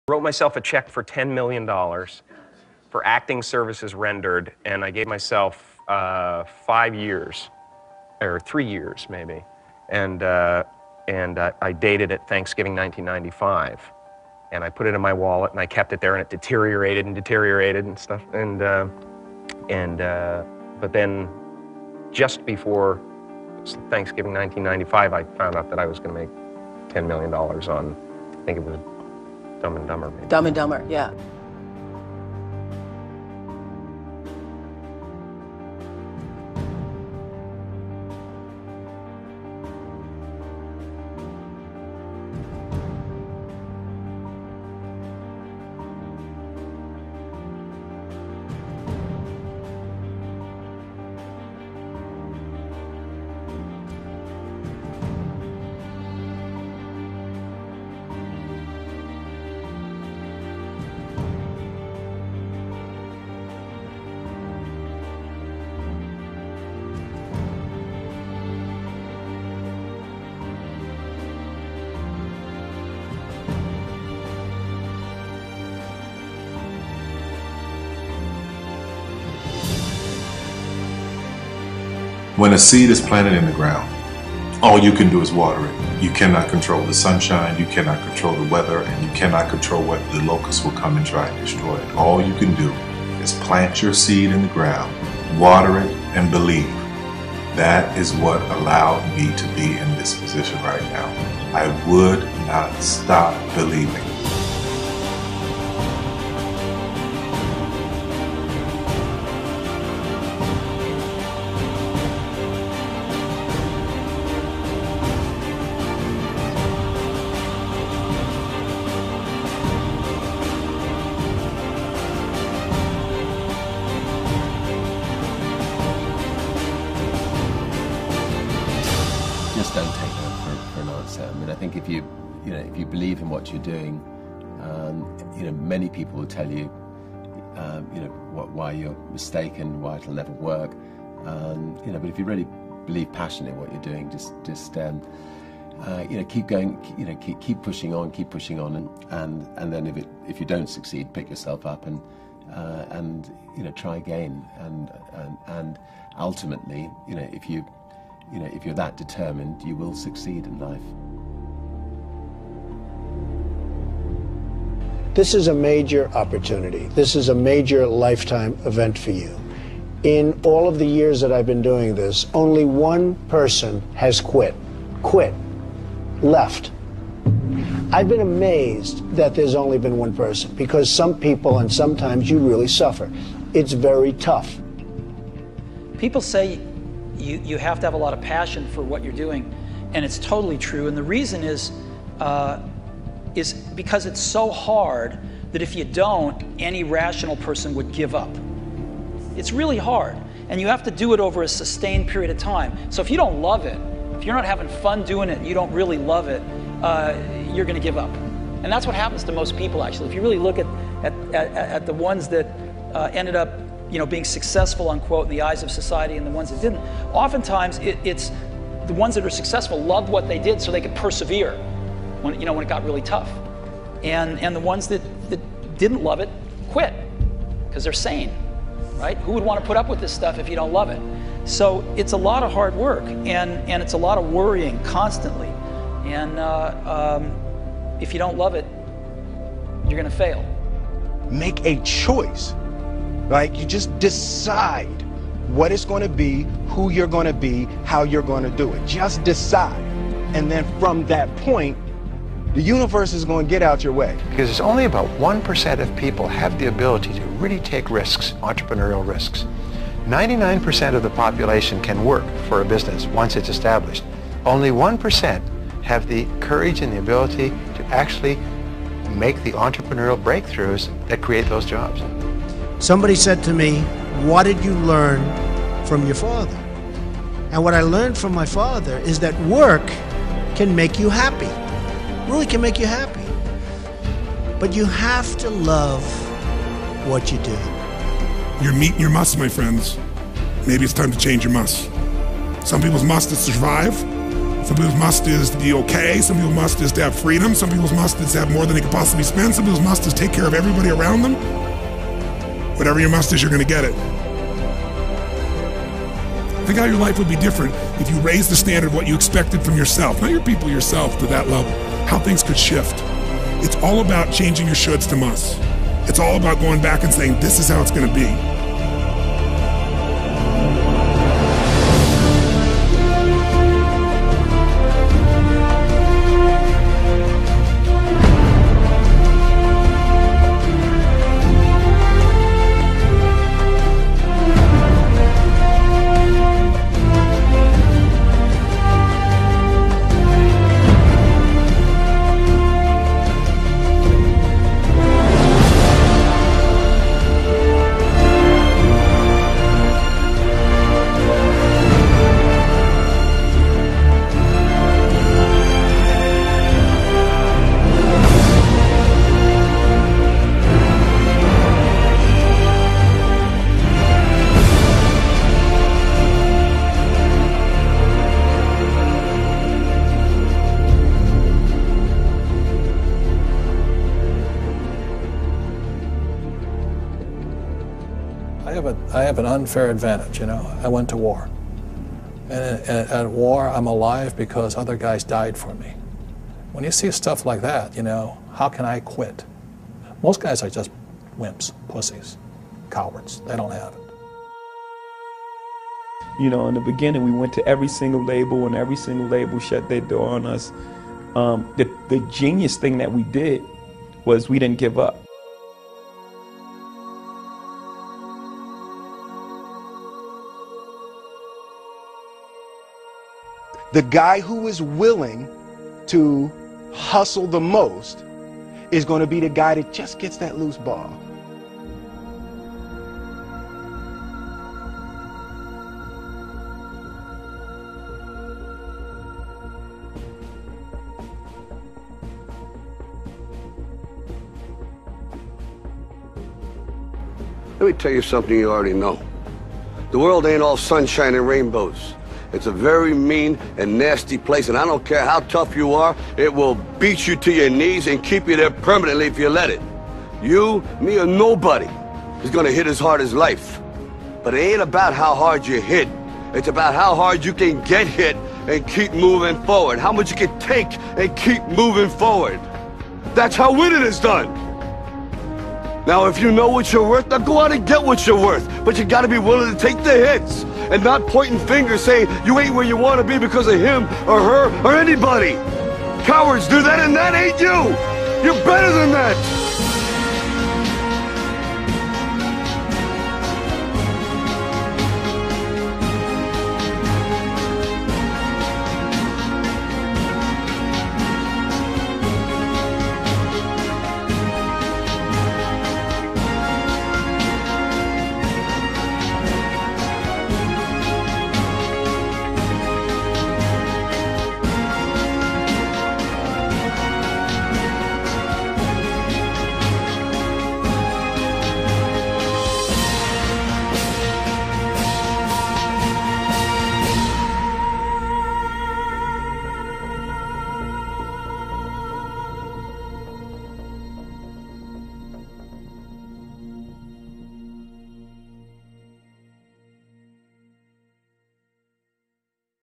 Wrote myself a check for $10 million for acting services rendered, and I gave myself 5 years, or 3 years maybe, and I dated it Thanksgiving 1995, and I put it in my wallet, and I kept it there, and it deteriorated and stuff, but then just before Thanksgiving 1995, I found out that I was going to make $10 million on, I think it was Dumb and Dumber, maybe. Dumb and Dumber, yeah. When a seed is planted in the ground, all you can do is water it. You cannot control the sunshine, you cannot control the weather, and you cannot control what the locusts will come and try and destroy it. All you can do is plant your seed in the ground, water it, and believe. That is what allowed me to be in this position right now. I would not stop believing. Just don't take that for an answer. I mean, I think if you believe in what you're doing, many people will tell you, why you're mistaken, why it'll never work. But if you really believe passionately in what you're doing, just keep going, keep pushing on, and then if you don't succeed, pick yourself up and try again, and ultimately, if you're that determined, you will succeed in life. This is a major opportunity. This is a major lifetime event for you. In all of the years that I've been doing this, only one person has quit, left. I've been amazed that there's only been one person, because some people, and sometimes you really suffer. It's very tough. People say you have to have a lot of passion for what you're doing, and it's totally true. And the reason is because it's so hard that if you don't, any rational person would give up. It's really hard, and you have to do it over a sustained period of time. So if you don't love it, if you're not having fun doing it, and you don't really love it, you're going to give up. And that's what happens to most people, actually. If you really look at the ones that ended up being successful, unquote, in the eyes of society, and the ones that didn't, oftentimes it's the ones that are successful loved what they did so they could persevere when it got really tough. And the ones that didn't love it quit because they're sane, right? Who would want to put up with this stuff if you don't love it? So it's a lot of hard work, and it's a lot of worrying constantly. And if you don't love it, you're going to fail. Make a choice. Like, you just decide what it's going to be, who you're going to be, how you're going to do it. Just decide. And then from that point, the universe is going to get out your way. Because it's only about 1% of people have the ability to really take risks, entrepreneurial risks. 99% of the population can work for a business once it's established. Only 1% have the courage and the ability to actually make the entrepreneurial breakthroughs that create those jobs. Somebody said to me, what did you learn from your father? And what I learned from my father is that work can make you happy. Really can make you happy. But you have to love what you do. You're meeting your must, my friends. Maybe it's time to change your must. Some people's must is survive. Some people's must is to be okay. Some people's must is to have freedom. Some people's must is to have more than they could possibly spend. Some people's must is take care of everybody around them. Whatever your must is, you're going to get it. Think how your life would be different if you raised the standard of what you expected from yourself, not your people, yourself, to that level. How things could shift. It's all about changing your shoulds to musts. It's all about going back and saying, this is how it's going to be. I have an unfair advantage, you know. I went to war. And at war, I'm alive because other guys died for me. When you see stuff like that, you know, how can I quit? Most guys are just wimps, pussies, cowards. They don't have it. You know, in the beginning, we went to every single label, and every single label shut their door on us. The genius thing that we did was we didn't give up. The guy who is willing to hustle the most is going to be the guy that just gets that loose ball. Let me tell you something you already know. The world ain't all sunshine and rainbows. It's a very mean and nasty place, and I don't care how tough you are, it will beat you to your knees and keep you there permanently if you let it. You, me, or nobody is gonna hit as hard as life. But it ain't about how hard you hit. It's about how hard you can get hit and keep moving forward. How much you can take and keep moving forward. That's how winning is done. Now, if you know what you're worth, now go out and get what you're worth. But you gotta be willing to take the hits and not pointing fingers saying you ain't where you want to be because of him or her or anybody. Cowards do that, and that ain't you. You're better than that.